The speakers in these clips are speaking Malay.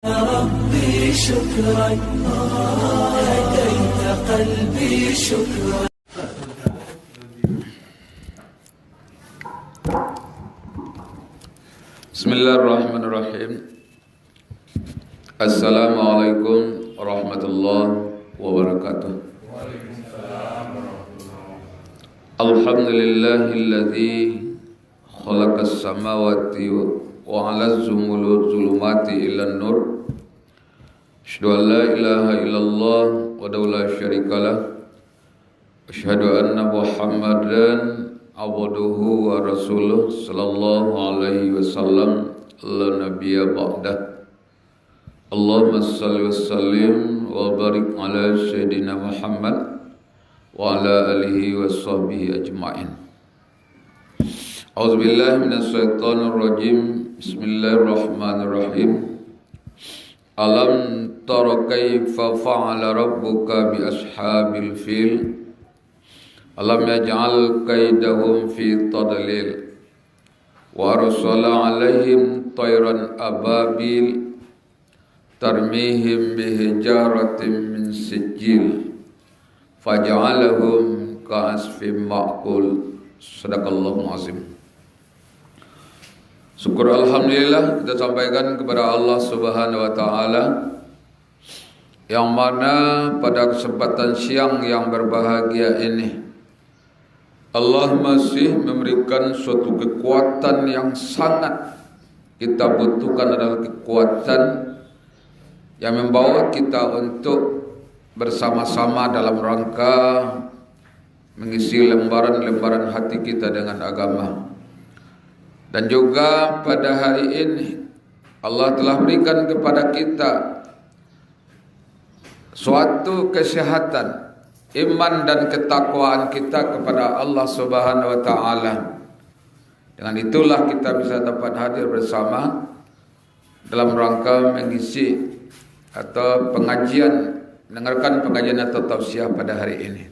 ربي شكرا هديت قلبي شكرا. Bismillahirrahmanirrahim. Assalamualaikum warahmatullahi wabarakatuh. Alhamdulillahilladzi khalaqas samawati wa 'alaz zulumati ilan nur. Asyhadu an la ilaha illallah wa la syarikalah. Asyhadu anna Muhammadan abduhu wa rasuluh sallallahu alaihi wasallam la nabiyya ba'dah. Allahumma salli wa sallim wa barik ala sayyidina Muhammad wa ala alihi wa sahbihi ajma'in. A'udzu billahi minash shaitonir rajim. Bismillahirrahmanirrahim. Alam tara kaifa fa'ala rabbuka bi ashabil fil? Alam yaj'al kaidahum fi tadlil wa arsala 'alaihim tayran ababil tarmihim bihijaratin min sijil faj'alahum ka'asfin ma'kul. Sadaqallahul azim. Syukur alhamdulillah kita sampaikan kepada Allah Subhanahu wa taala yang mana pada kesempatan siang yang berbahagia ini Allah masih memberikan suatu kekuatan yang sangat kita butuhkan, adalah kekuatan yang membawa kita untuk bersama-sama dalam rangka mengisi lembaran-lembaran hati kita dengan agama. Dan juga pada hari ini Allah telah berikan kepada kita suatu kesehatan iman dan ketakwaan kita kepada Allah Subhanahu wa taala. Dengan itulah kita bisa dapat hadir bersama dalam rangka mengisi atau pengajian, mendengarkan pengajian atau tausiah pada hari ini.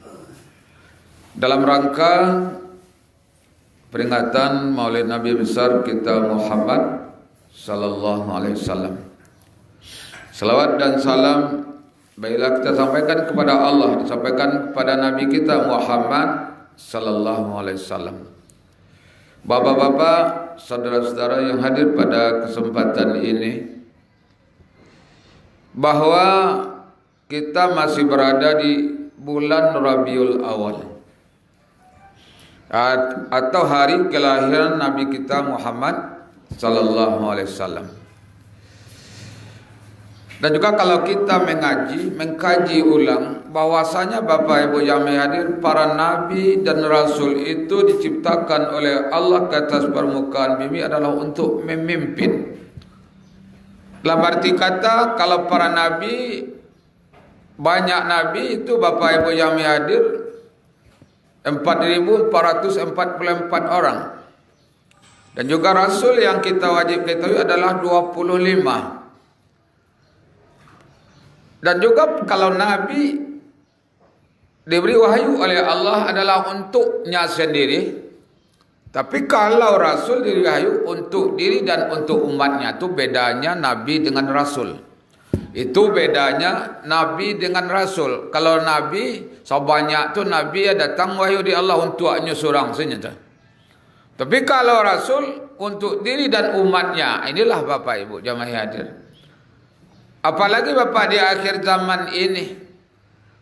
Dalam rangka peringatan Maulid Nabi besar kita Muhammad sallallahu alaihi wasallam. Salawat dan salam baiklah kita sampaikan kepada Allah, disampaikan kepada Nabi kita Muhammad sallallahu alaihi wasallam. Bapak-bapak, saudara-saudara yang hadir pada kesempatan ini, bahwa kita masih berada di bulan Rabiul Awal atau hari kelahiran Nabi kita Muhammad sallallahu alaihi wasallam. Dan juga kalau kita mengkaji ulang bahwasanya Bapak Ibu yang hadir, para nabi dan rasul itu diciptakan oleh Allah ke atas permukaan bumi adalah untuk memimpin. Dalam arti kata, kalau para nabi, banyak nabi itu Bapak Ibu yang hadir 4.444 orang. Dan juga rasul yang kita wajib ketahui adalah 25. Dan juga kalau nabi diberi wahyu oleh Allah adalah untuknya sendiri. Tapi kalau rasul diberi wahyu untuk diri dan untuk umatnya. Itu bedanya nabi dengan rasul. Itu bedanya nabi dengan rasul. Kalau nabi sebanyak tu nabi datang wahyu di Allah untuknya seorang saja. Tapi kalau rasul untuk diri dan umatnya. Inilah Bapak Ibu jamaah hadir. Apalagi Bapak di akhir zaman ini.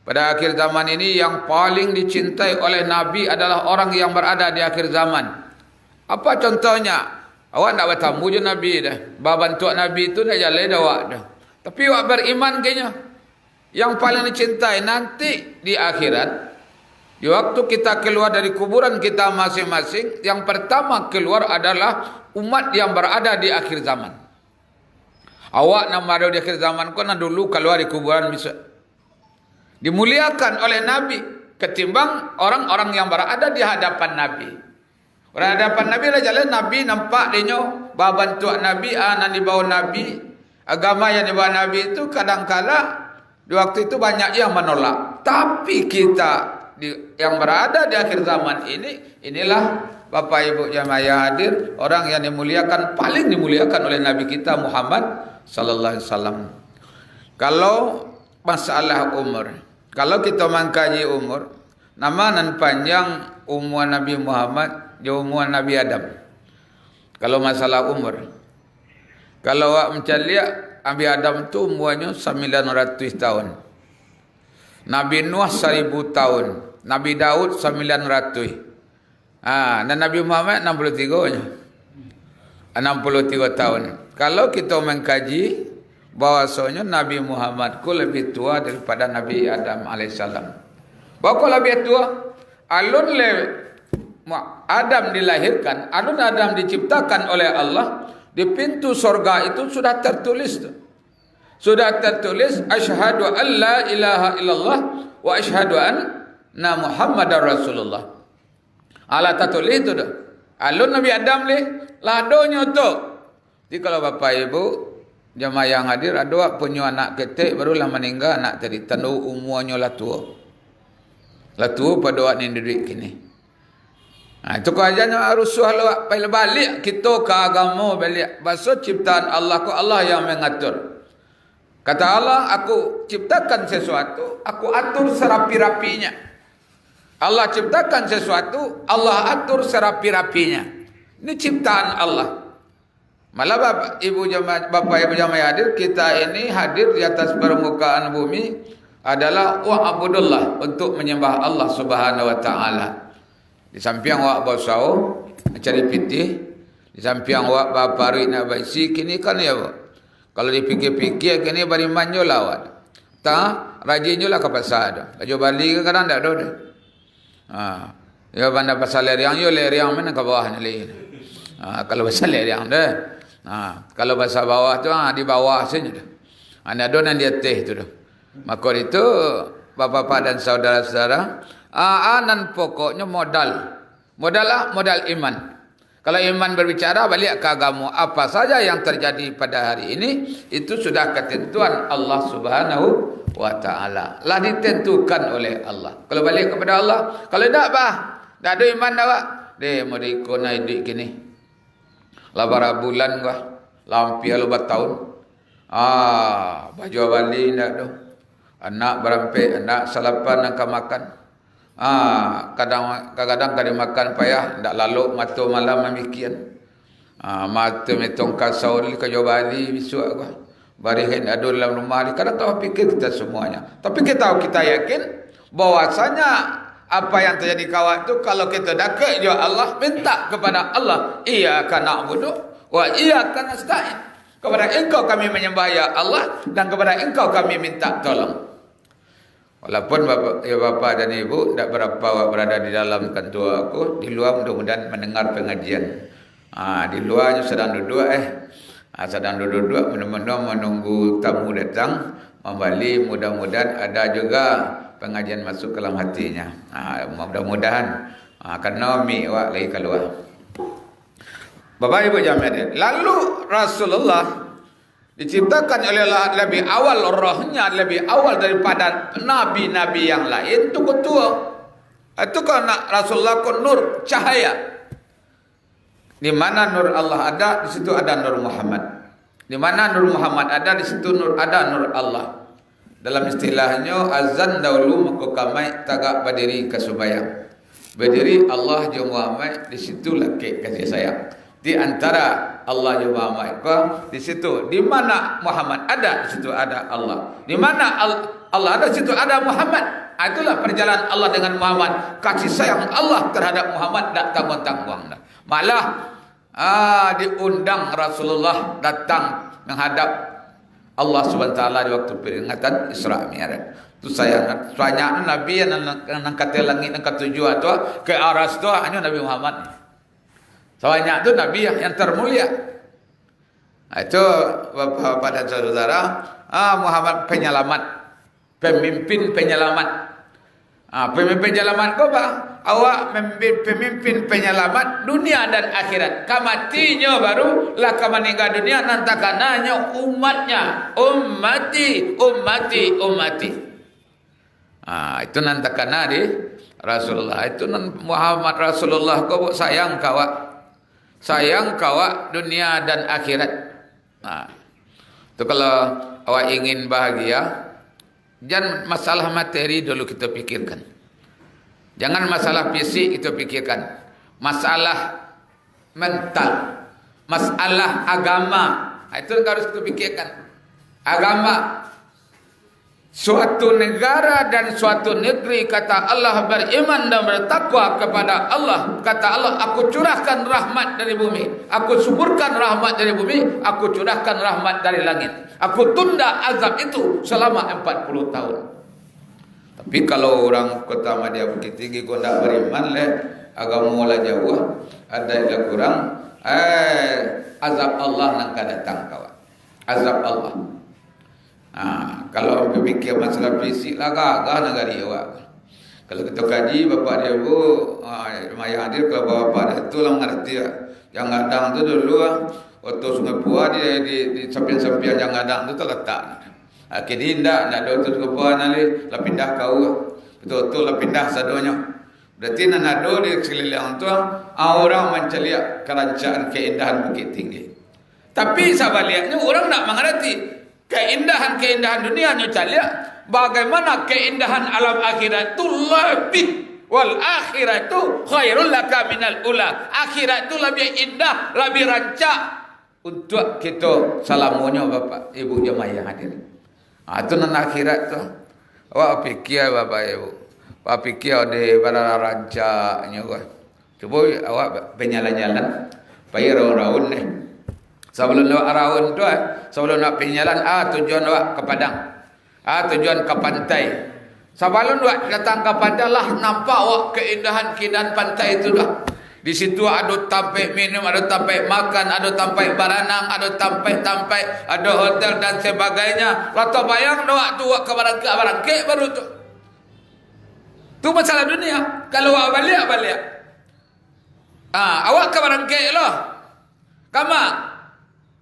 Pada akhir zaman ini yang paling dicintai oleh nabi adalah orang yang berada di akhir zaman. Apa contohnya? Awak nak bertamu je nabi dah. Bantu nabi itu dah jalan dah awak dah. Tapi awak beriman kayaknya. Yang paling dicintai nanti di akhirat. Di waktu kita keluar dari kuburan kita masing-masing. Yang pertama keluar adalah umat yang berada di akhir zaman. Awak nak ada di akhir zaman kau nak dulu keluar dari kuburan bisa. Dimuliakan oleh Nabi. Ketimbang orang-orang yang berada di hadapan Nabi. Berhadapan Nabi lah jalan Nabi nampak dia bantu Nabi, anak dibawa Nabi. Agama yang dibawa Nabi itu kadang-kala di waktu itu banyak yang menolak. Tapi kita yang berada di akhir zaman ini, inilah Bapak Ibu jamaah yang hadir, orang yang dimuliakan, paling dimuliakan oleh Nabi kita Muhammad sallallahu alaihi wasallam. Kalau masalah umur, kalau kita mengkaji umur, nama nan panjang umur Nabi Muhammad, umur Nabi Adam. Kalau masalah umur, kalau awak mencari Nabi Adam tu umurnya 900 tahun. Nabi Nuh 1000 tahun. Nabi Daud 900. Dan Nabi Muhammad 63 nya. 63 tahun. Kalau kita mengkaji bahwasanya Nabi Muhammad ku lebih tua daripada Nabi Adam alaihissalam. Bahawa lebih tua, alun le Adam dilahirkan, alun Adam diciptakan oleh Allah, di pintu surga itu sudah tertulis. Sudah tertulis asyhadu an la ilaha illallah wa asyhadu anna Muhammadar Rasulullah. Ala tertulis itu dah. Alun Nabi Adam le ladonya tu. Jadi kalau Bapak Ibu jemaah yang hadir ada punya anak ketik barulah meninggal, anak tadi tandu umurnya lah tua. Lah tua pada waktu ni duit kini. Itu kajiannya harus suhalu balik kita ke agama balik. Bahasa ciptaan Allah ku Allah yang mengatur. Kata Allah, aku ciptakan sesuatu, aku atur serapi-rapinya. Allah ciptakan sesuatu, Allah atur serapi-rapinya. Ini ciptaan Allah. Malah Bapak Ibu jamaah hadir, kita ini hadir di atas permukaan bumi adalah wa'budullah, untuk menyembah Allah Subhanahu wa taala. Di samping wak bosau cari pitih, di samping wak bapari nak baisi kini kan ya, kalau dipikir-pikir kini bari manjo lawat. Ta rajinnya lah ke pasar dah. Laju balik ke kadang dak ada. Ya bandar pasal leriang yo leriang mana ke bawah ni. Kalau pasal leriang dah. Kalau pasal bawah tu di bawah saja dah. Anda donan di atas tu dah. Maka itu Bapak-bapak dan saudara-saudara, anan pokoknya modal. Modal lah, modal iman. Kalau iman berbicara balik ke agama, apa saja yang terjadi pada hari ini itu sudah ketentuan Allah Subhanahu wa taala. Lah ditentukan oleh Allah. Kalau balik kepada Allah, kalau tak bah, dak ada iman dah pak. Deh mau ikut naik dik kini. Lah bara bulan gua, lampir lu bertahun. Baju bali ndak do. Anak berampe, anak salapan nak makan. Kadang-kadang kali makan payah, ndak lalu mata malam memikian. Mata metong kasau li ke Bali besok gua. Barihin ada dalam rumah ni, kadang tahu fikir kita semuanya. Tapi kita yakin bahwasanya apa yang terjadi kawat tu, kalau kita dekat jo Allah, minta kepada Allah, iyyaka na'budu wa iyyaka nasta'in. Kepada engkau kami menyembah ya Allah, dan kepada engkau kami minta tolong. Walaupun Bapak dan Ibu tidak berapa berada di dalam kantor aku, di luar mudah-mudahan mendengar pengajian. Di luarnya sedang duduk sedang duduk mudah-mudahan menunggu tamu datang membalik. Mudah-mudahan ada juga pengajian masuk ke dalam hatinya. Mudah-mudahan karena mi awak lagi keluar. Bapak Ibu jamaah, lalu Rasulullah diciptakan oleh Allah lebih awal, rohnya lebih awal daripada nabi-nabi yang lain. Itu ketua. Itu karena Rasulullah ku nur, cahaya. Di mana nur Allah ada, di situ ada nur Muhammad. Di mana nur Muhammad ada, di situ ada nur Allah. Dalam istilahnya azan dahulu mengkokamai tagak berdiri ke subayang. Berdiri Allah dan Muhammad, di situ laki kasih sayang. Di antara Allah dan Muhammad, di situ di mana Muhammad ada, di situ ada Allah. Di mana Allah ada, di situ ada Muhammad. Itulah perjalanan Allah dengan Muhammad. Kasih sayang Allah terhadap Muhammad tak tanggung-tanggung dah. Malah diundang Rasulullah datang menghadap Allah Subhanahu wa taala di waktu peringatan Isra Mi'raj. Tu saya banyak nabi yang angkat langit, angkat tujuh atau ke aras tu hanya Nabi Muhammad. Banyak tu nabi yang termulia. Itu Bapak dan saudara, Muhammad penyelamat, pemimpin penyelamat. Pemimpin penyelamat kau apa? Awak pemimpin penyelamat dunia dan akhirat. Kamatinya baru lah meninggal dunia, nanti kananya umatnya, ummati. Itu nan takana di Rasulullah. Itu nan Muhammad Rasulullah kau sayang kawa. Sayang kawa dunia dan akhirat. Itu kalau awak ingin bahagia, jangan masalah materi dulu kita pikirkan. Jangan masalah fisik kita pikirkan. Masalah mental, masalah agama, itu harus kita pikirkan. Agama, suatu negara dan suatu negeri, kata Allah, beriman dan bertakwa kepada Allah. Kata Allah, aku curahkan rahmat dari bumi, aku suburkan rahmat dari bumi, aku curahkan rahmat dari langit, aku tunda azab itu selama 40 tahun. Tapi kalau orang kota Madya Bukit Tinggi kau tak beriman le, agama lah jauh, ada yang kurang, azab Allah nangka datang kawan. Azab Allah. Kalau berfikir masalah fisik lah gagah negara awak. Kalau kita kaji bapak dia bu, yang hadir kalau bapak dia tu lah mengerti lah. Yang ngadang tu dulu waktu Sungai Puah di samping-samping yang ngadang tu terletak. Kini tidak ada tu Sungai Puah nali, lah pindah kau. Betul-betul lah pindah sadonya. Berarti nan ada di sekeliling tu orang menceliak kerajaan keindahan Bukit Tinggi. Tapi sebaliknya orang nak mengerti keindahan dunia ni caliak, bagaimana keindahan alam akhirat itu lebih, wal akhirat itu khairul laka minal ula. Akhirat itu lebih indah, lebih rancak untuk kita. Salamunya bapak ibu jemaah yang hadir. Itu nan akhirat tu. Awak fikir bapak ibu, awak fikir di barang rancaknya kau. Cuba awak penyalan-jalan, bayar raun ni. Sebelum awak raun tu, sebelum nak pergi jalan, tujuan awak ke Padang, tujuan ke pantai. Sebelum awak datang ke pantai lah, nampak awak keindahan pantai itu dah. Di situ ada tempat minum, ada tempat makan, ada tempat berenang, ada tempat, ada hotel dan sebagainya. Lalu bayang awak tu awak ke barangkek baru tu. Tu masalah dunia. Kalau awak balik. Awak ke barangkek lah. Kama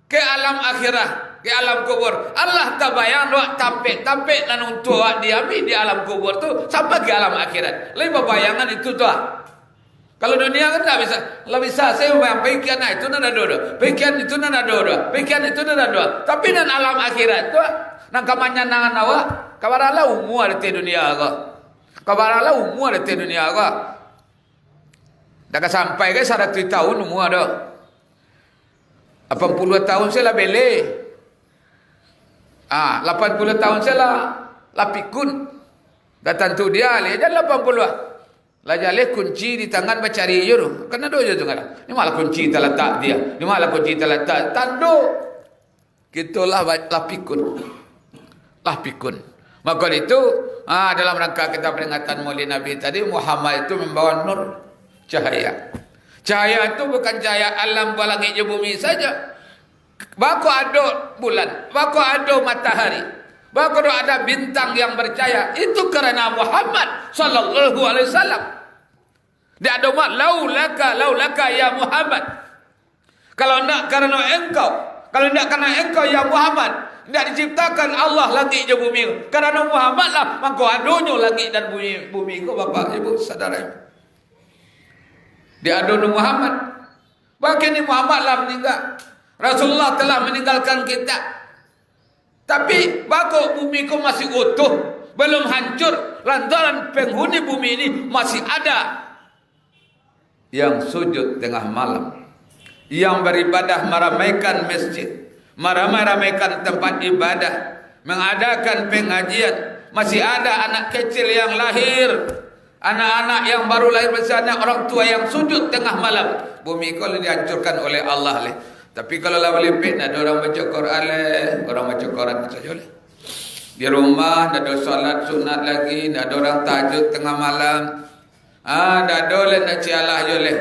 ke alam akhirah, ke alam kubur. Allah tak bayang awak tampik dan untuk awak diambil di alam kubur tu sampai ke alam akhirat. Lebih bayangan itu tu. Kalau dunia kan tak bisa. Kalau bisa saya bayang pikiran itu nada dua. Pikiran itu nada dua. Pikiran itu nada dua. Tapi dan alam akhirat tu nang kamanya nangan awak kabarala umur di dunia ko. Kabarala umur di dunia ko. Dah sampai ke 100 tahun umur dah. 80 tahun saya lah bele. 80 tahun saya lah pikun. Datang tu dia le dah 80. Lah jale kunci di tangan bacari juru. Kena do je tu kan. Ni malah kunci terletak dia. Ni malah kunci terletak tando. Gitulah lah pikun. Lah pikun. Maka itu dalam rangka kita peringatan Maulid Nabi tadi, Muhammad itu membawa nur, cahaya. Cahaya itu bukan cahaya alam langit je bumi saja. Baku ada bulan, baku ada matahari, baku ada bintang yang bercahaya. Itu kerana Muhammad sallallahu alaihi wasallam. Dia ada mak laulaka ya Muhammad. Kalau nak kerana engkau, kalau nak kerana engkau ya Muhammad, tidak diciptakan Allah langit je bumi. Kerana Muhammad lah mangko adonyo langit dan bumi ko bapak ibu saudara. Dia ada Muhammad. Bahkan ni Muhammad lah meninggal. Rasulullah telah meninggalkan kita. Tapi baku bumi ko masih utuh, belum hancur. Lantaran penghuni bumi ini masih ada yang sujud tengah malam, yang beribadah meramaikan masjid, meramaikan tempat ibadah, mengadakan pengajian. Masih ada anak kecil yang lahir, anak-anak yang baru lahir bersama orang tua yang sujud tengah malam. Bumi kalau dihancurkan oleh Allah le. Tapi kalau lah melipit, ada orang baca Quran le, orang baca Quran saja le. Di rumah ada solat sunat lagi, ada orang tahajud tengah malam. Ada le nak cialah je le.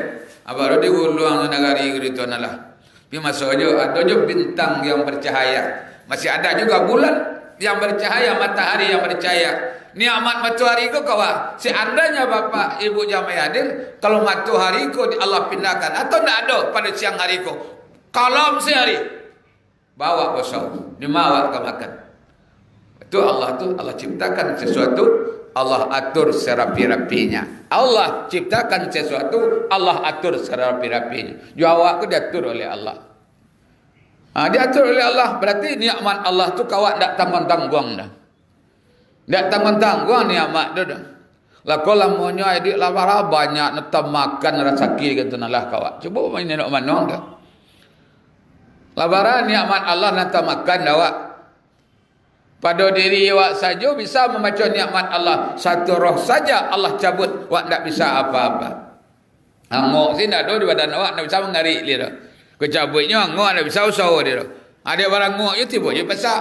Baru di huluang negari gitu nalah. Tapi masuk aja ada je bintang yang bercahaya. Masih ada juga bulan yang bercahaya, matahari yang bercahaya. Nikmat matahari ko kawa. Seandainya bapak ibu jamaah hadir, kalau matahari ko Allah pindahkan atau tidak ada pada siang hari ko, kalam sehari bawa bosau, dibawa ke makan. Itu Allah ciptakan sesuatu Allah atur serapi-rapinya. Allah ciptakan sesuatu, Allah atur serapi-rapinya. Jawab tu diatur oleh Allah. Diatur oleh Allah, berarti nikmat Allah tu kawak tak tanggung-tanggung dah. Tak tanggung-tanggung nikmat tu dah. Lah kalau monyo adik lapar banyak nak makan rezeki gitu nalah kawak. Cuba main nak manong dah. Labaran nikmat Allah nak makan awak. Pada diri awak saja bisa membaca nikmat Allah. Satu roh saja Allah cabut, awak tak bisa apa-apa. Angok sini ada di badan awak, tak bisa mengarik dia dah. Kecabutnya angok tak bisa usaha dia dah. Ada barang angok je tiba je pasar.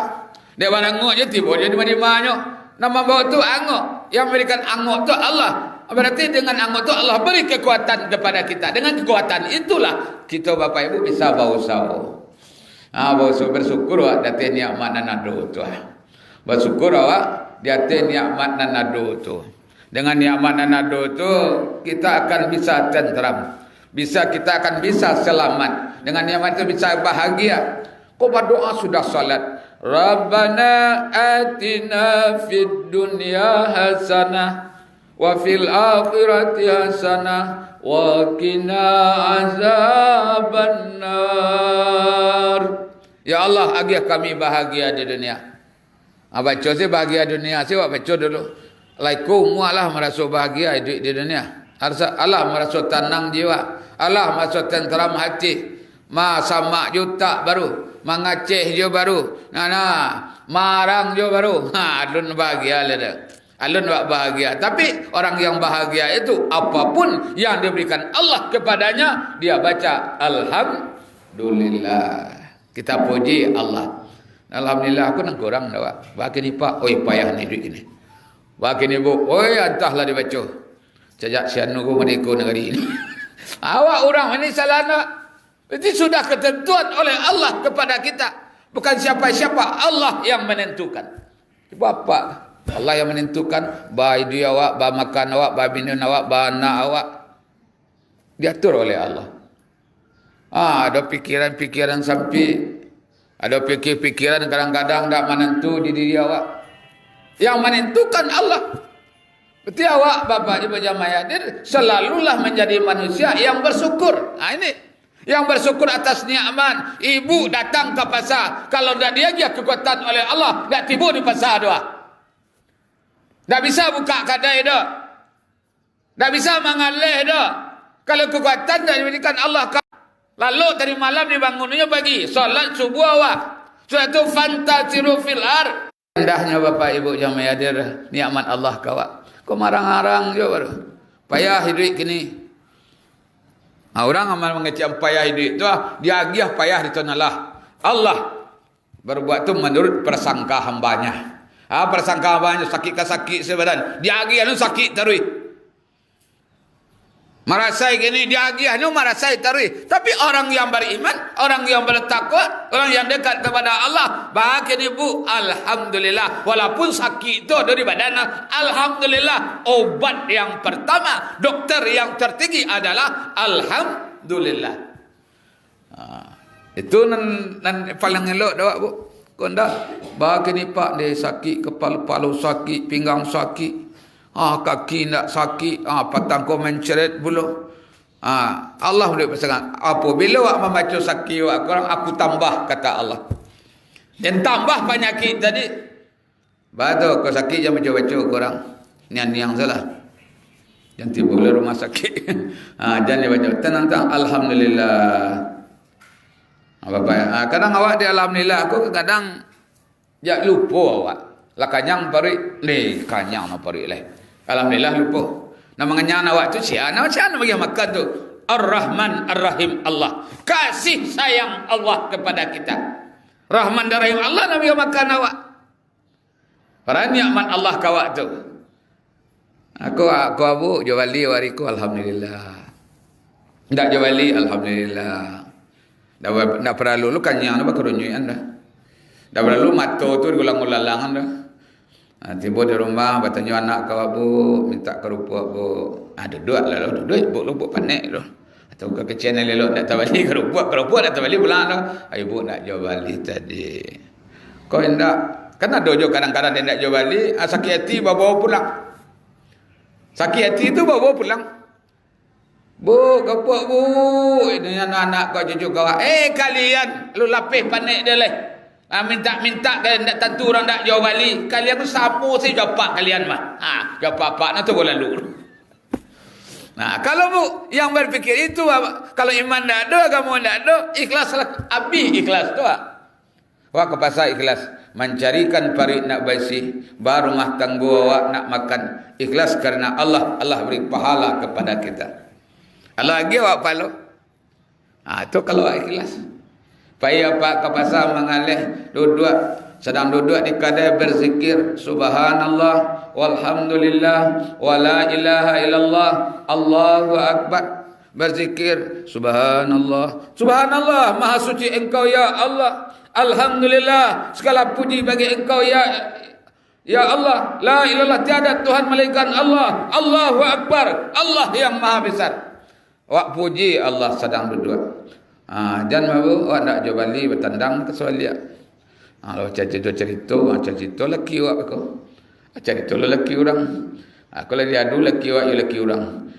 Dia barang angok je tiba je di mana-mana. Nama bawa tu angok. Yang memberikan angok tu Allah. Berarti dengan angok tu Allah beri kekuatan kepada kita. Dengan kekuatan itulah kita Bapak Ibu bisa berusaha. Bersyukur awak datang nikmat nanado tu. Bersyukur awak datang nikmat nanado tu. Dengan nikmat nanado tu kita akan bisa tenteram. Kita akan bisa selamat. Dengan nikmat itu bisa bahagia. Kau berdoa sudah salat. Rabbana atina fid dunya hasanah wa fil akhirati hasanah wa qina azabannar. Ya Allah, agih kami bahagia di dunia. Baca sih bahagia dunia sih, baca dulu. Laiku mualah merasa bahagia hidup di dunia. Allah merasa tenang jiwa. Allah merasa tenteram hati. Sama juta baru. Mengaceh je baru. Marang je baru. Alun bahagia lah. Alun bahagia. Tapi orang yang bahagia itu apapun yang diberikan Allah kepadanya, dia baca Alhamdulillah. Kita puji Allah. Alhamdulillah aku nak kurang dah. Bagi ni pak, oi payah ni duit ni. Bagi ni bu, oi entahlah dibaca. Sejak sianu ku meniku negeri ini. Awak orang ini salah nak. Itu sudah ketentuan oleh Allah kepada kita. Bukan siapa-siapa, Allah yang menentukan. Bapa Allah yang menentukan baik dia awak, baik makan awak, baik minum awak, baik anak awak. Diatur oleh Allah. Ada pikiran-pikiran sampai. Ada pikiran kadang-kadang tak menentu di diri awak. Yang menentukan Allah. Berarti awak Bapak Ibu Jamaah hadir selalulah menjadi manusia yang bersyukur. Ini. Yang bersyukur atas nikmat. Ibu datang ke pasar. Kalau tak diajar kekuatan oleh Allah, tak tiba di pasar doa. Tak bisa buka kedai dah. Tak bisa mengalih dah. Kalau kekuatan tak diberikan Allah. Lalu tadi malam dibangunnya pagi. Salat subuh awak. Suatu fantasiru fil ar. Indahnya Bapak Ibu Jamaah hadir. Nikmat Allah kawak. Kau marang-marang je baru. Payah hidup kini. Orang amal mengecam payah hidup itu dia agih payah di lah. Allah berbuat itu menurut persangka hambanya. Persangka hambanya sakit ke sakit sebadan. Dia agih anu sakit terus. Merasai gini dia agih anu merasai terus. Tapi orang yang beriman, orang yang bertakwa, orang yang dekat kepada Allah, bahagia ibu, alhamdulillah. Walaupun sakit itu ada di badan, alhamdulillah. Obat yang pertama, dokter yang tertinggi adalah alhamdulillah. Itu nan paling elok dah bu. Konda bahagia ni pak dia sakit kepala sakit, pinggang sakit. Kaki nak sakit, patang kau menceret bulu. Allah boleh pesangan. Apabila awak membaca sakit awak kurang, aku tambah kata Allah. Dan tambah penyakit tadi. Batu kau sakit jangan baca-baca kurang. Niang salah. Jangan tiba ke rumah sakit. Jangan baca. Tenang-tenang. Alhamdulillah. Bapak, kadang awak di alhamdulillah aku kadang jak lupa awak. Lah kanyang parik, kanyang nak parik lah. Alhamdulillah lupa. Nama kenyang awak tu siapa bagi makan tu? Ar-Rahman Ar-Rahim Allah. Kasih sayang Allah kepada kita. Rahman dan Rahim Allah nak bagi makan awak. Para nikmat Allah kawak tu. Aku abu jawali wariku alhamdulillah. Tak jawali alhamdulillah. Dah perlu lu kanyang nak kerunyuan dah. Dah perlu mata tu gulang-gulangan dah. Tiba di rumah bertanya anak kau bu minta kerupuk bu. Ada duit lah duit bu panik tu. Atau ke channel elok nak tabali kerupuk nak tabali pulang tu. Ayo bu nak jual balik tadi. Kau hendak kan ada jo kadang-kadang dia nak jual balik sakit hati bawa pulang. Sakit hati tu bawa pulang. Bu, kapok bu. Ini anak-anak kau cucu kau. Kalian, lu lapis panik dia leh. Minta kalian tak tentu orang tak jauh balik. Kalian tu samu saya jawab kalian mah. Jawab apa nak tu lalu. Nah, kalau bu yang berfikir itu kalau iman tak ada, kamu tak ada, ikhlaslah. Abi ikhlas tu. Wak ke pasar ikhlas. Mencarikan parit nak bersih, baru rumah tangga awak nak makan. Ikhlas kerana Allah beri pahala kepada kita. Lagi awak palo. Tu kalau awak ikhlas. Payah pak ke pasar mengalih duduk, sedang duduk di kedai berzikir subhanallah walhamdulillah wala ilaha illallah Allahu akbar. Berzikir subhanallah subhanallah maha suci engkau ya Allah, alhamdulillah segala puji bagi engkau ya Allah, la ilallah tiada Tuhan melainkan Allah, Allahu akbar, Allah yang maha besar. Awak puji Allah sedang duduk. Jangan mahu awak nak jauh balik bertandang ke soalia. Kalau cerita lelaki awak aku. Cerita lelaki orang. Kalau dia adu lelaki awak, lelaki orang.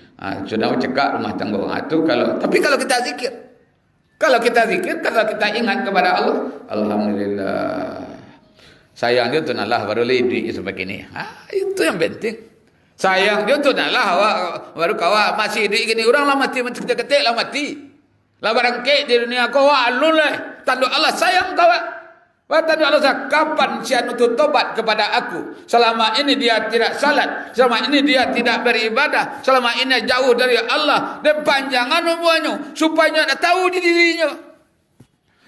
Sudah cekak rumah tangga orang. Tapi kalau kita zikir. Kalau kita ingat kepada Allah, alhamdulillah. Sayang dia tu naklah baru duit sebegini. Itu yang penting. Sayang dia tu naklah awak baru kawak masih duit gini orang lah mati ketik lah mati. Lah barang kek di dunia kau alun lah. Tanduk Allah sayang kau. Tanduk Allah kapan si anu tu tobat kepada aku? Selama ini dia tidak salat, selama ini dia tidak beribadah, selama ini jauh dari Allah. Dan panjangan umurnya supaya nak tahu di dirinya.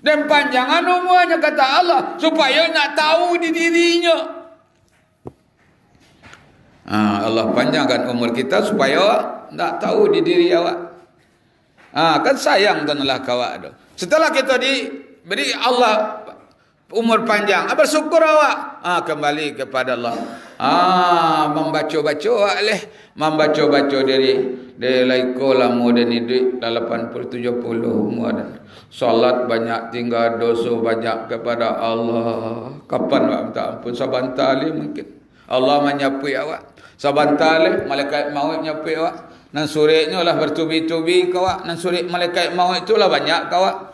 Dan panjangan umurnya kata Allah supaya nak tahu di dirinya. Allah panjangkan umur kita supaya nak tahu di diri awak. Kan sayang tuanlah kawak tu. Setelah kita diberi Allah umur panjang, bersyukur awak. Kembali kepada Allah. Membaca-baca awak leh. Membaca-baca diri. Dia laiko lama dan duit 80-70 umur dan solat banyak, tinggal dosa banyak kepada Allah. Kapan awak minta ampun? Sabantali mungkin. Allah menyapui awak. Sabantali malaikat maut nyapui awak. Nan suritnya lah bertubi-tubi kawak. Nan surit malaikat maut itulah banyak kawak.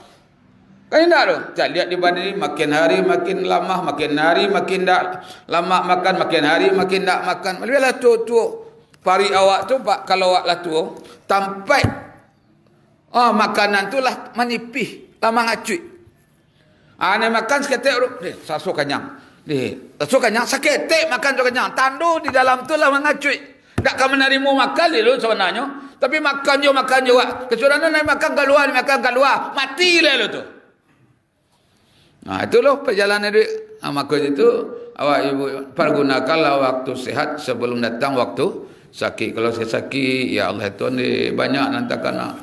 Kan tak tu? Tak lihat di badan ini makin hari makin lama, makin hari makin tak lama makan, makin hari makin tak makan. Malah tua-tua. Pari awak tu pak kalau awak lah tua, tampai makanan tu lah menipih, lama ngacuit. Ni makan seketik tu, sasu kenyang. Sasu kenyang, seketik makan tu kenyang. Tandu di dalam tu lah mengacuit. Tak akan menerima makan dulu sebenarnya. Tapi makan je. Kecuali nak makan kat luar. Mati lah tu. Itulah perjalanan dia. Maka itu, awak ibu pergunakanlah waktu sihat sebelum datang waktu sakit. Kalau saya sakit, ya Allah Tuhan dia banyak nantakan.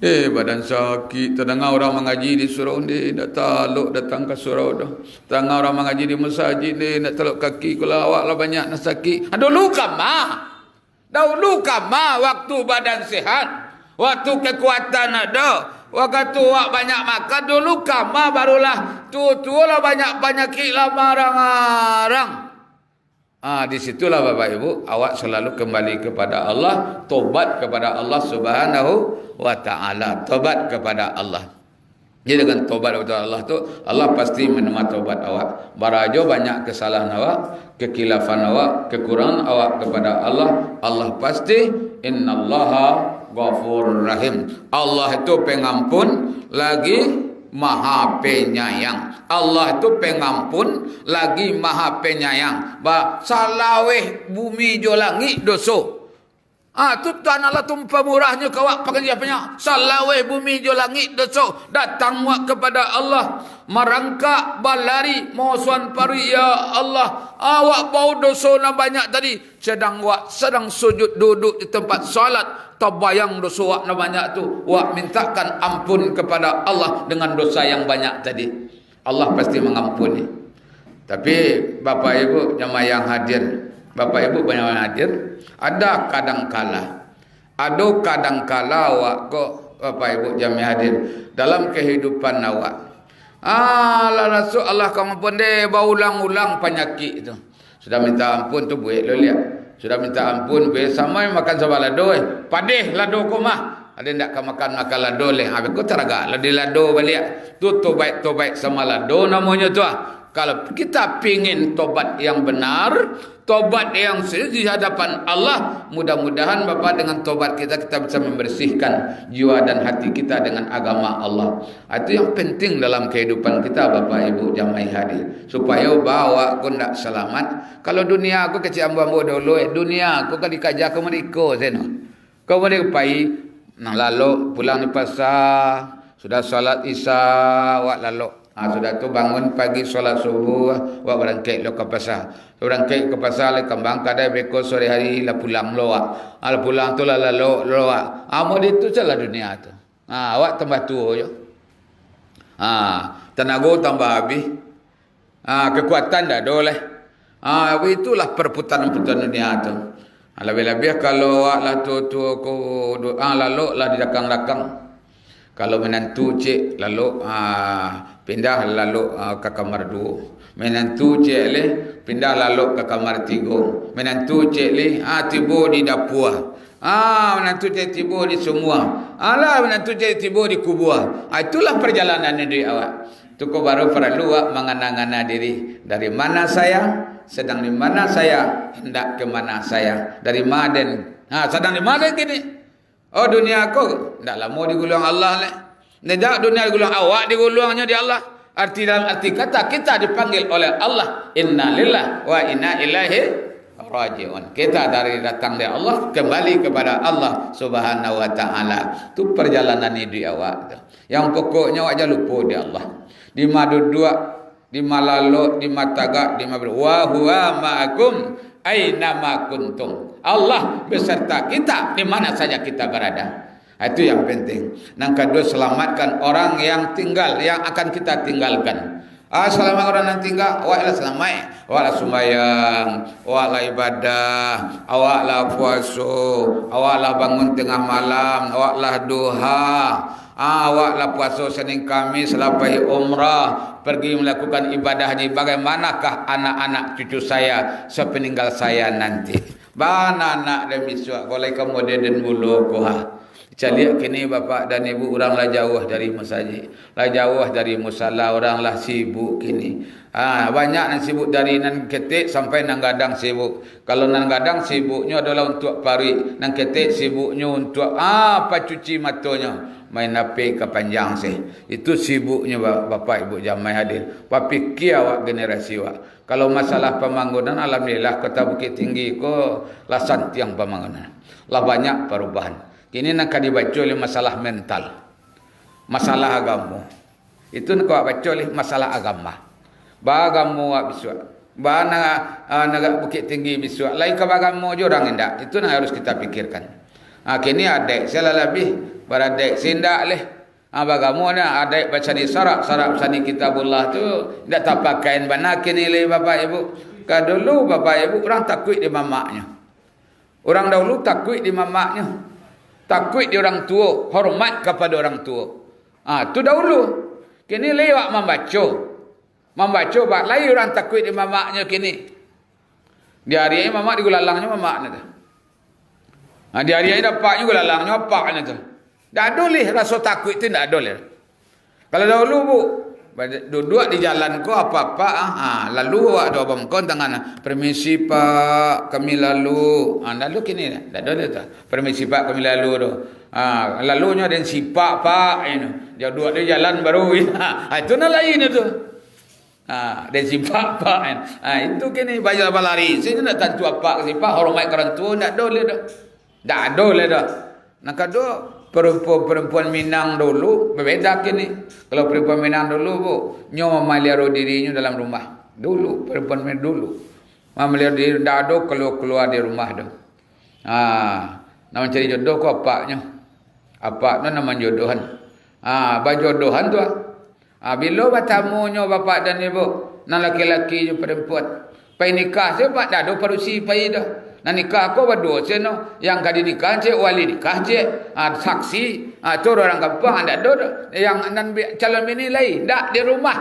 Badan sakit. Terdengar orang mengaji di surau ni, nak taluk datang ke surau dah. Terdengar orang mengaji di masjid ni, nak taluk kaki. Kalau awak lah banyak nak sakit. Dahulu kama waktu badan sehat, waktu kekuatan ada, waktu awak banyak makan, dulu kama barulah tua-tua lah banyak penyakit lah marang-marang. Di situlah Bapak Ibu, awak selalu kembali kepada Allah, tobat kepada Allah Subhanahu wa taala, tobat kepada Allah. Jadi dengan tobat kepada Allah tu, Allah pasti menerima tobat awak. Barajo banyak kesalahan awak, kekilafan awak, kekurangan awak kepada Allah, Allah pasti innallaha ghafurur rahim. Allah itu pengampun lagi maha penyayang. Allah itu pengampun lagi maha penyayang. Salaweh bumi jo langit dosa. Tu Tuhan Allah tu pemurahnya kawak pakai dia punya. Salaweh bumi jo langit dosa. Datang muak kepada Allah. Merangkak balari mohon pari ya Allah. Awak bau dosa na banyak tadi. Sedang sujud duduk di tempat salat. Terbayang dosa awak na banyak tu. Awak mintakan ampun kepada Allah dengan dosa yang banyak tadi. Allah pasti mengampuni. Tapi Bapak Ibu jemaah yang hadir, Bapak Ibu banyak yang hadir, ada kadangkala awak kok Bapak Ibu jemaah hadir dalam kehidupan awak. Rasul Allah kamu pun bau ulang-ulang penyakit itu. Sudah minta ampun tu buat lo lihat. Sudah minta ampun, sama makan sama lado Padeh lado ko mah. Ada ndak ka makan lado leh. Habis ko teraga ladi lado balik. Tu tobat sama lado namanya tu. Kalau kita pingin tobat yang benar, tobat yang serius di hadapan Allah, mudah-mudahan Bapak dengan tobat kita bisa membersihkan jiwa dan hati kita dengan agama Allah. Itu yang penting dalam kehidupan kita Bapak Ibu jamaah hadir. Supaya bawa aku ndak selamat. Kalau dunia aku kecil ambo dulu, dunia aku kan dikaja ke mereka zeno. Kau mereka pai nang lalu pulang di pasar, sudah salat Isya, wak lalu. Sudah tu bangun pagi solat subuh, wak berangkat lo ke pasar. Berangkat ke pasar le kembang kadai beko sore hari la pulang lo wak. La pulang tu la lo wak. Mau itu salah dunia tu. Awak tambah tua yo. Tenaga tambah habis. Kekuatan dah doleh. Itulah perputaran-putaran dunia tu. Lebih-lebih kalau awak lah tu ko lalu lah di belakang-belakang. Kalau menantu cik lalu pindah lalu ke kamar 2. Menantu cik le pindah lalu ke kamar 3. Menantu cik le tiba di dapur. Menantu cik tiba di semua. Menantu cik tiba di kubur. Itulah perjalanan diri awak. Tu ko baru perlu awak mengana-ngana diri. Dari mana saya? Sedang di mana saya? Hendak ke mana saya? Dari Maden. Sedang di Maden kini. Oh dunia aku ndak lama digulung Allah leh. Ndak dunia digulung awak digulungnya di Allah. Dalam arti kata kita dipanggil oleh Allah. Inna lillah wa inna ilaihi raji'un. Kita dari datang dari Allah kembali kepada Allah Subhanahu wa taala. Tu perjalanan hidup awak. Yang pokoknya awak jangan lupa di Allah. Di madudua, di malalo, di mataga, di mabru. Wa huwa ma'akum aina ma kuntum. Allah beserta kita di mana saja kita berada. Itu yang penting. Yang kedua, selamatkan orang yang tinggal, yang akan kita tinggalkan. Selamat orang yang tinggal, awaklah selamat, awaklah sembahyang, awaklah ibadah, awaklah puasa, awaklah bangun tengah malam, awaklah duha. Awaklah puasa Senin Kamis, selepas umrah, pergi melakukan ibadah haji. Bagaimanakah anak-anak cucu saya sepeninggal saya nanti? Bana anak dan miswak boleh kamu dan bulu koha. Caliak kini bapak dan ibu oranglah jauh dari masjid, lah jauh dari musala, oranglah sibuk kini. Banyak yang sibuk dari nan ketik sampai nang gadang sibuk. Kalau nang gadang sibuknya adalah untuk pari, nang ketik sibuknya untuk apa cuci matanya. Main HP kepanjang sih. Itu sibuknya bapak ibu jamaah hadir. Tapi kia awak generasi awak. Kalau masalah pembangunan, alhamdulillah kota Bukit Tinggi ko lah santiang pembangunan. Lah banyak perubahan. Kini nak dibaca oleh masalah mental. Masalah agama. Itu nak baca oleh masalah agama. Bagamu awak biswa. Negara Bukit Tinggi biswa. Lain ke bagamu je orang indak. Itu yang harus kita pikirkan. Kini adik saya lebih beradik sindak leh. Bagamu na adik baca di sarap baca di kitabullah tu tidak tak pakaian bana kini leh bapak ibu. Kan dulu bapak ibu orang takut di mamaknya. Orang dahulu takut di mamaknya. Takut di orang tua, hormat kepada orang tua. Tu dahulu. Kini lewat membaca. Membaca bak lain orang takut di mamaknya kini. Di hari ini mamak digulalangnya mamaknya tu. Di hari ini dapat juga lalangnya apaknya tu. Tak boleh rasa takut itu tak boleh. Kalau dahulu bu, duduk di jalan ko apa-apa, lalu awak ada abang kon tangan, permisi pak, kami lalu. Lalu kini tak boleh tu. Permisi pak, kami lalu tu. Lalunya dan sipak pak, dia duduk di jalan baru. Itu nak lain itu. Dan sipak pak. Itu kini bayar balari. Sini nak tentu apa sipak hormat orang tua tak boleh tu. Tak boleh dah. Nak kata perempuan Minang dulu berbeza kini. Kalau perempuan Minang dulu bu, nyawa memelihara dirinya dalam rumah. Dulu perempuan Minang dulu memelihara diri dah ada keluar di rumah dah. Nama cari jodoh ko apaknya. Apaknya nama jodohan. Bajodohan tu. Bila bertamunya bapak dan ibu, nang laki-laki je perempuan. Pai nikah sebab dah ada parusi pai dah. Nak nikah aku berdua seno yang kadi nikah cik wali nikah cik saksi tu orang kampung ada do yang nan calon bini lain dak di rumah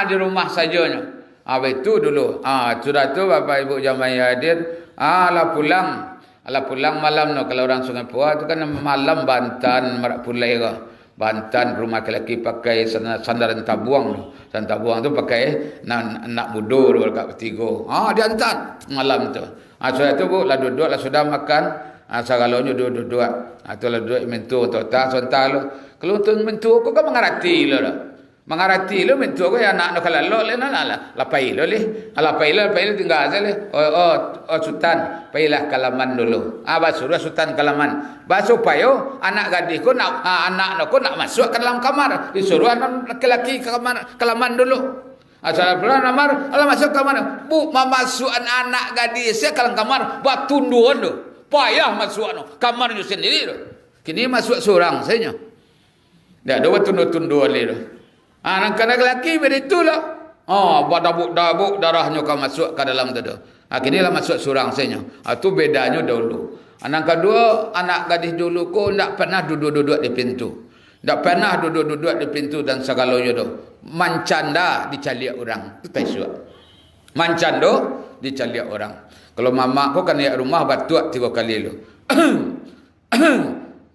di rumah sajanya itu dulu sudah tu bapak ibu jamaah hadir Ala pulang malam no, kalau orang Sungai Pua tu kan malam Bantan Merak Pulai ke. Bantan rumah lelaki pakai sandaran tabuang tu. Sandaran tabuang tu pakai nak budur dekat petigo. Dia hantar malam tu. Sudah tu bu lah duduk lah sudah makan. Sagalonya duduk. Tu lah duduk mentu tu tak sontak lu. Kalau tu mentu aku kan mengarati lu dah. Mengarati lu mentu aku ya anak nak kalau le lah lapai lu le. Lapai lu tinggal aja le. Oh sultan, pailah Kalaman dulu. Basuh sultan Kalaman. Basuh payo anak gadis ko nak anak ko nak masuk ke dalam kamar. Disuruh anak lelaki ke kamar Kalaman dulu. Asal pula namar, ala masuk kamar. Bu, masuk anak gadis saya ke dalam kamar, buat tunduan tu. Payah masuk kamarnya sendiri tu. Kini masuk seorang saja. Dah dua tunduan le tu. Anak-anak lelaki beritulah. Dabuk darahnya kau masuk ke dalam tu. Kini lah masuk seorang saja. Tu bedanya dulu. Anak kedua, anak gadis dulu ko tak pernah duduk-duduk di pintu. Tak pernah duduk-duduk di pintu dan segalanya tu. Mancanda dicaliak orang. Itu taisuk. Mancando dicaliak orang. Kalau mama ko kan ya rumah batuak 3 kali lu.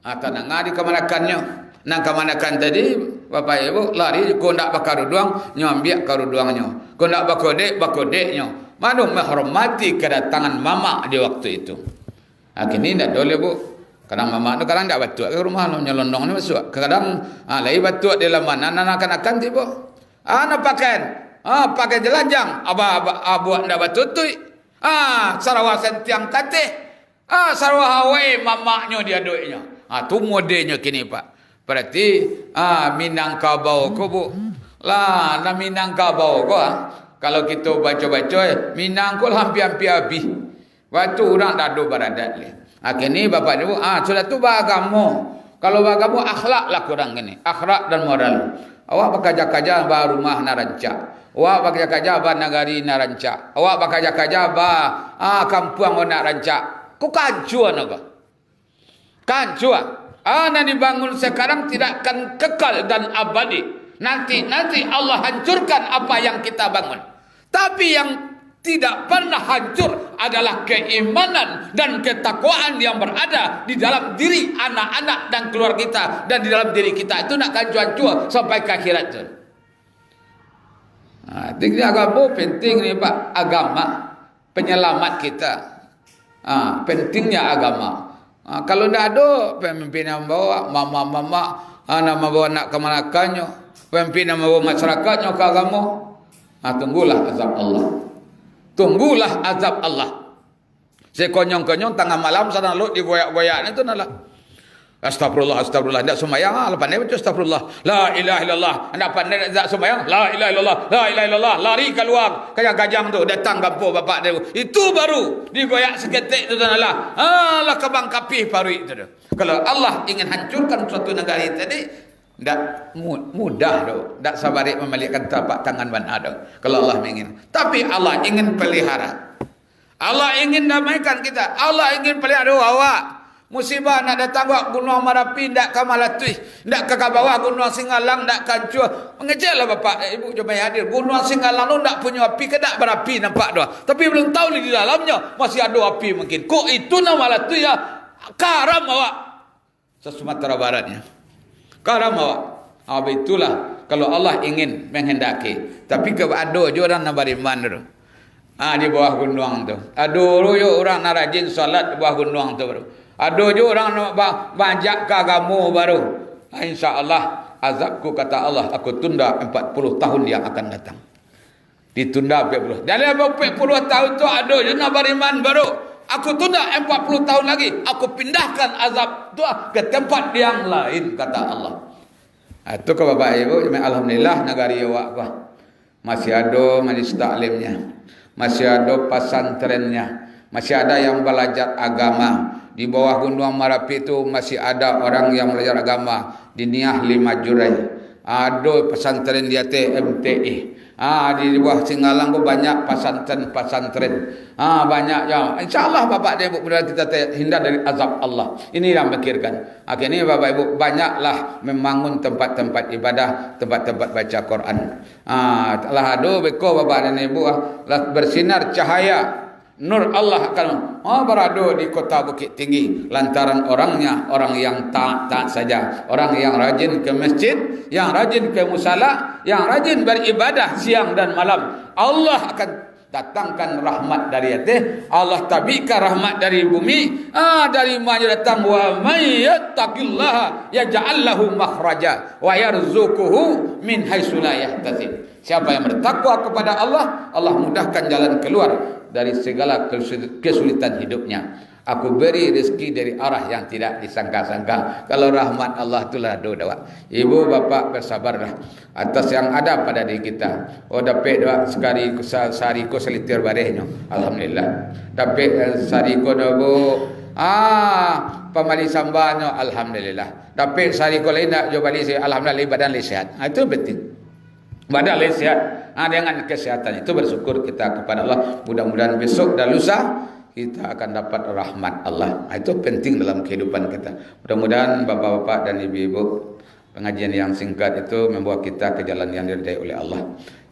Tanang di kemanakannya. Nang kemanakan tadi, bapak ibu lari ko ndak bakar duang, nyambiak karuduangnya. Ko ndak bakodeknya. Manu menghormati kedatangan mama di waktu itu. Kini ndak boleh bu. Kadang mama tu kadang ndak batuak ke rumah lu nyelondong ni masuk. Kadang lagi batuak di laman anak-anak tiba. Nak pakai jelanjang. Buat ndak batutui. Sarawak sentiang katih. Sarawak Hawaii mamaknya dia duitnya. Tu modelnya kini pak. Berarti Minangkabau ko bu. Lah Minangkabau ko kalau kita baca-baca Minang ko hampir-hampir habis. Waktu orang dah do baradat le. Kini bapak ibu sudah tu beragama. Kalau beragama akhlak lah kurang gini. Akhlak dan moral. Awak bekerja-kerja ba rumah narancak. Awak bekerja-kerja ba nagari narancak. Awak bekerja-kerja ba kampung nak rancak. Ku kancua naga. Kancua. Nak dibangun sekarang tidak akan kekal dan abadi. Nanti Allah hancurkan apa yang kita bangun. Tapi yang tidak pernah hancur adalah keimanan dan ketakwaan yang berada di dalam diri anak-anak dan keluarga kita dan di dalam diri kita. Itu nak hancur sampai ke akhirat tu. Tinggi agama penting ni pak, agama penyelamat kita. Pentingnya agama. Kalau tidak ada pemimpin yang bawa mama nak bawa nak kemanakannya, pemimpin yang bawa masyarakatnya ke agama, tunggulah azab Allah. Tunggulah azab Allah. Sekonyong-konyong tengah malam sana lu digoyak-goyak itu nalah. Astagfirullah. Hendak sembahyang, pandai baca astagfirullah. La ilaha illallah. Hendak pandai tak sembahyang, la ilaha illallah. Lari keluar. Kayak gajang tu datang kampung bapak dia. Itu baru digoyak seketik tu nalah. Lah kebang kapih baru itu tu. Kalau Allah ingin hancurkan suatu negara tadi, tak mudah tu. Tak sabar membalikkan tapak tangan ban ada. Kalau Allah ingin. Tapi Allah ingin pelihara. Allah ingin damaikan kita. Allah ingin pelihara awak. Musibah nak datang buat Gunung Merapi ndak ke Malatui, ndak ke bawah Gunung Singalang, ndak kancur. Mengejarlah bapak ibu jemaah hadir. Gunung Singalang tu ndak punya api ke tak berapi nampak doa. Tapi belum tahu di dalamnya masih ada api mungkin. Kok itu nama Malatui ya? Karam awak. Se-Sumatera Baratnya. Karam awak. Itulah kalau Allah ingin menghendaki. Tapi ke ada je orang nak beriman dulu. Di bawah gunung tu. Ada orang nak rajin solat di bawah gunung tu baru. Ada je orang nak banyak ke agama baru. InsyaAllah azabku kata Allah aku tunda 40 tahun yang akan datang. Ditunda 40. Dalam 40 tahun tu ada je nak beriman baru. Aku tunda 40 tahun lagi. Aku pindahkan azab tu ke tempat yang lain kata Allah. Itu ke bapak ibu. Alhamdulillah negara awak masih ada majlis taklimnya. Masih ada pesantrennya. Masih ada yang belajar agama. Di bawah Gunung Merapi itu masih ada orang yang belajar agama di Niah 5 Jurai. Ada pesantren di atas MTI. Di bawah Singalang tu banyak pesantren. Banyak yang insya-Allah bapak dan ibu mudah kita hindar dari azab Allah. Ini yang pikirkan. Akhirnya bapak ibu banyaklah membangun tempat-tempat ibadah, tempat-tempat baca Quran. Telah ada beko bapak dan ibu lah bersinar cahaya nur Allah akan berada di kota Bukit Tinggi lantaran orangnya orang yang taat saja, orang yang rajin ke masjid, yang rajin ke musala, yang rajin beribadah siang dan malam. Allah akan datangkan rahmat dari atas, Allah tabikan rahmat dari bumi. Dari mana datang? Wa may yattaqillaha yaj'al lahu makhraja wa yarzuquhu min haitsu la yahtasib. Siapa yang bertakwa kepada Allah, Allah mudahkan jalan keluar dari segala kesulitan hidupnya. Aku beri rezeki dari arah yang tidak disangka-sangka. Kalau rahmat Allah itulah doa. Ibu bapa bersabarlah atas yang ada pada diri kita. Dapat doa sekali sehari ko selitir barehnya. Alhamdulillah. Dapat sehari ko dobo pamali sambanya. Alhamdulillah. Dapat sehari ko lain nak jo bali alhamdulillah badan sihat. Itu penting. Badan sihat. Dengan kesehatan itu bersyukur kita kepada Allah. Mudah-mudahan besok dan lusa kita akan dapat rahmat Allah. Itu penting dalam kehidupan kita. Mudah-mudahan bapak-bapak dan ibu-ibu, pengajian yang singkat itu membawa kita ke jalan yang diridai oleh Allah.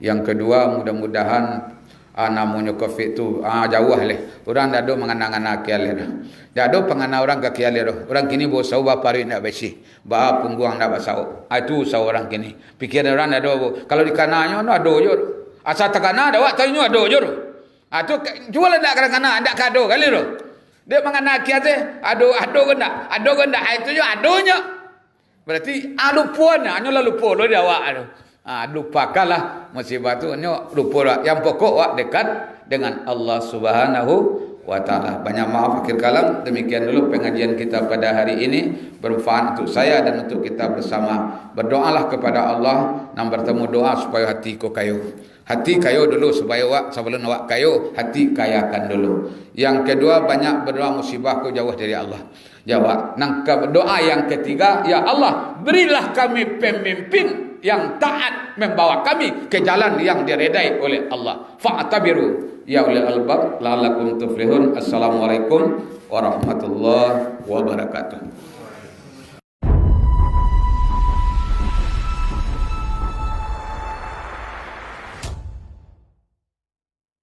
Yang kedua, mudah-mudahan namanya COVID itu jauh leh. Orang dah do mengana-ngana kiale dah. Dah do pengana orang ke kiale dah. Orang kini bawa sau ba pari nak besi. Ba pungguang nak basau. Itu sau orang kini. Pikir orang dah do kalau di kananya no ado yo. Asal takana dah wak tahu ado yo. Tu jual nak kadang-kadang ndak kado kali tu. Dia mengana kiate ado ke ndak itu yo adonya. Berarti lupa hanya lupa lo dia awak tu. Lupakanlah musibah tu hanya lupa. Yang pokok awak dekat dengan Allah Subhanahu wa taala. Banyak maaf akhir kalam. Demikian dulu pengajian kita pada hari ini, bermanfaat untuk saya dan untuk kita bersama. Berdoalah kepada Allah dan bertemu doa supaya hati ko kayu. Hati kayu dulu supaya awak sebelum awak kayu, hati kayakan dulu. Yang kedua, banyak berdoa musibah ku jauh dari Allah. Jawab. Doa yang ketiga, ya Allah, berilah kami pemimpin yang taat membawa kami ke jalan yang diredai oleh Allah. Fa'tabiru ya ulil albab la'allakum tuflihun. Assalamualaikum warahmatullahi wabarakatuh.